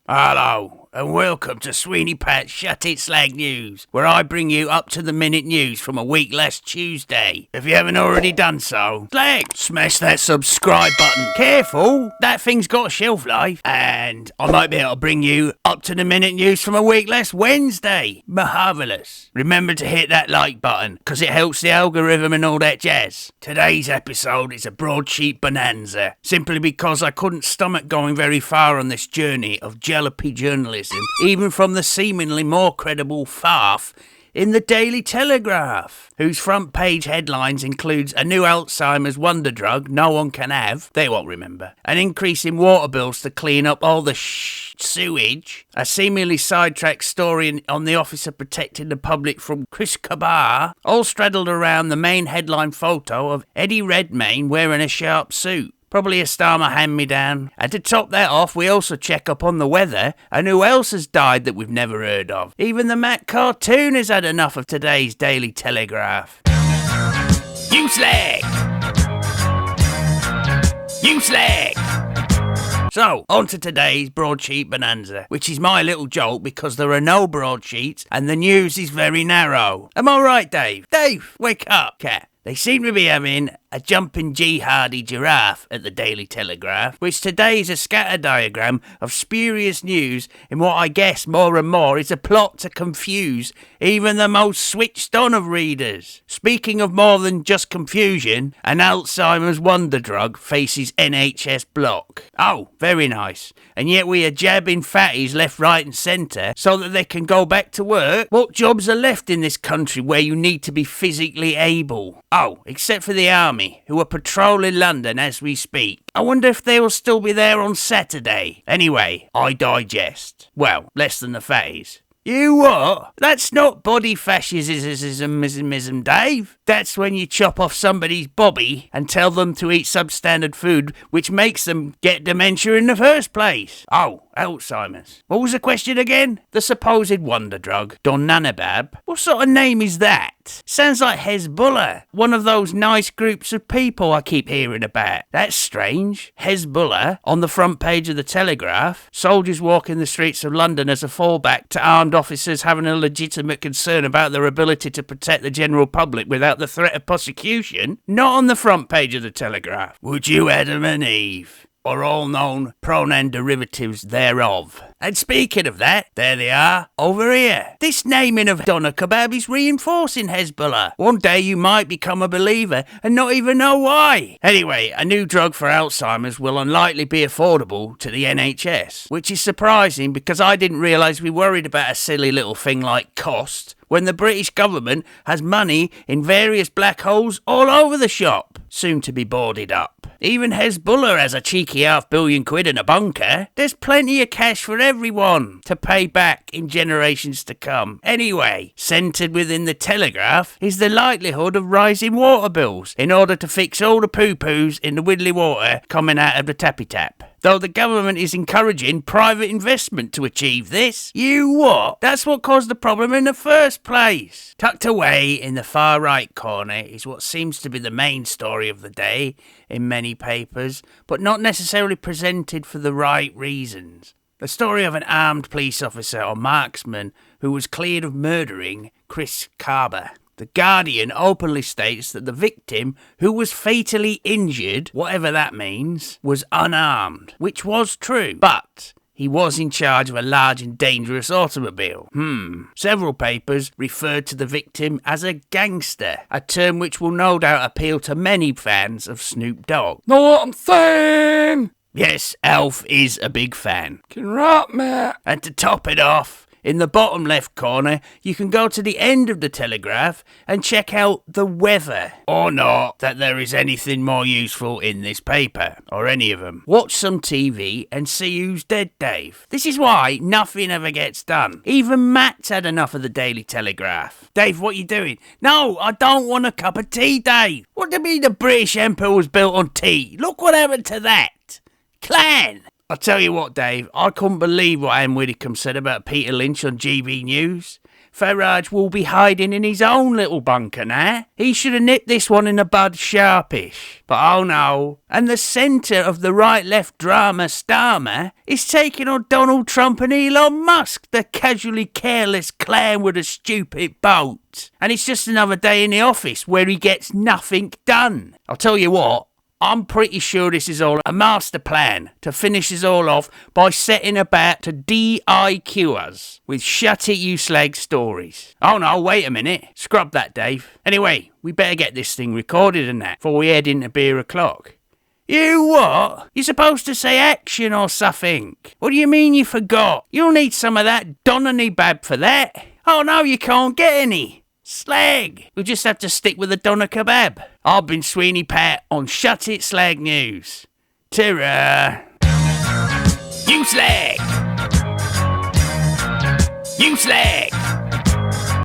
Hello, and welcome to Sweeney Pat Shut It Slag News, where I bring you up-to-the-minute news from a week last Tuesday. If you haven't already done so, slag, smash that subscribe button. Careful, that thing's got a shelf life. And I might be able to bring you up-to-the-minute news from a week last Wednesday. Marvellous. Remember to hit that like button, because it helps the algorithm and all that jazz. Today's episode is a broadsheet bonanza, simply because I couldn't stomach going very far on this journey of jalopy journalism, even from the seemingly more credible faff in the Daily Telegraph, whose front page headlines includes a new Alzheimer's wonder drug no one can have, they won't remember, an increase in water bills to clean up all the sewage, a seemingly sidetracked story on the Officer Protecting the Public from Chris Kabar, all straddled around the main headline photo of Eddie Redmayne wearing a sharp suit. Probably a Starmer hand-me-down. And to top that off, we also check up on the weather and who else has died that we've never heard of. Even the Mac cartoon has had enough of today's Daily Telegraph. You slag! You slag! So, on to today's broadsheet bonanza, which is my little joke because there are no broadsheets and the news is very narrow. Am I right, Dave? Dave, wake up, cat. They seem to be having a jumping jihadi giraffe at the Daily Telegraph, which today is a scatter diagram of spurious news in what I guess more and more is a plot to confuse even the most switched on of readers. Speaking of more than just confusion, an Alzheimer's wonder drug faces NHS block. Oh, very nice. And yet we are jabbing fatties left, right and centre so that they can go back to work. What jobs are left in this country where you need to be physically able? Oh, except for the army, who are patrolling London as we speak. I wonder if they will still be there on Saturday. Anyway, I digest. Well, less than the fatties. You what? That's not body fascism, Dave. That's when you chop off somebody's bobby and tell them to eat substandard food, which makes them get dementia in the first place. Oh, Alzheimer's. What was the question again? The supposed wonder drug, Donanabab. What sort of name is that? Sounds like Hezbollah, one of those nice groups of people I keep hearing about. That's strange. Hezbollah, on the front page of the Telegraph, soldiers walking the streets of London as a fallback to armed officers having a legitimate concern about their ability to protect the general public without the threat of prosecution. Not on the front page of the Telegraph. Would you Adam and Eve? Or all known pronoun derivatives thereof. And speaking of that, there they are, over here. This naming of doner kebab is reinforcing Hezbollah. One day you might become a believer and not even know why. Anyway, a new drug for Alzheimer's will unlikely be affordable to the NHS, which is surprising because I didn't realise we worried about a silly little thing like cost when the British government has money in various black holes all over the shop, soon to be boarded up. Even Hezbollah has a cheeky £500 million in a bunker. There's plenty of cash for everyone to pay back in generations to come. Anyway, centred within the Telegraph is the likelihood of rising water bills in order to fix all the poo-poos in the widdly water coming out of the tappy tap. Though the government is encouraging private investment to achieve this. You what? That's what caused the problem in the first place. Tucked away in the far right corner is what seems to be the main story of the day in many papers, but not necessarily presented for the right reasons. The story of an armed police officer or marksman who was cleared of murdering Chris Kabar. The Guardian openly states that the victim, who was fatally injured, whatever that means, was unarmed, which was true, but he was in charge of a large and dangerous automobile. Several papers referred to the victim as a gangster, a term which will no doubt appeal to many fans of Snoop Dogg. Know what I'm saying? Yes, Alf is a big fan. Can rap, mate. And to top it off, in the bottom left corner, you can go to the end of the Telegraph and check out the weather. Or not, that there is anything more useful in this paper, or any of them. Watch some TV and see who's dead, Dave. This is why nothing ever gets done. Even Matt's had enough of the Daily Telegraph. Dave, what you doing? No, I don't want a cup of tea, Dave. What do you mean the British Empire was built on tea? Look what happened to that. Clan. I'll tell you what, Dave, I couldn't believe what Anne Widdecombe said about Peter Lynch on GB News. Farage will be hiding in his own little bunker now. He should have nipped this one in the bud sharpish. But oh no. And the centre of the right-left drama Starmer is taking on Donald Trump and Elon Musk, the casually careless clown with a stupid boat. And it's just another day in the office where he gets nothing done. I'll tell you what. I'm pretty sure this is all a master plan to finish us all off by setting about to DIQ us with Shut It Slag stories. Oh no, wait a minute. Scrub that, Dave. Anyway, we better get this thing recorded and that before we head into beer o'clock. You what? You're supposed to say action or something. What do you mean you forgot? You'll need some of that Donny Bab for that. Oh no, you can't get any. Slag! We'll just have to stick with the doner kebab. I've been Sweeney Pat on Shut It Slag News. Ta-ra! You slag! You slag!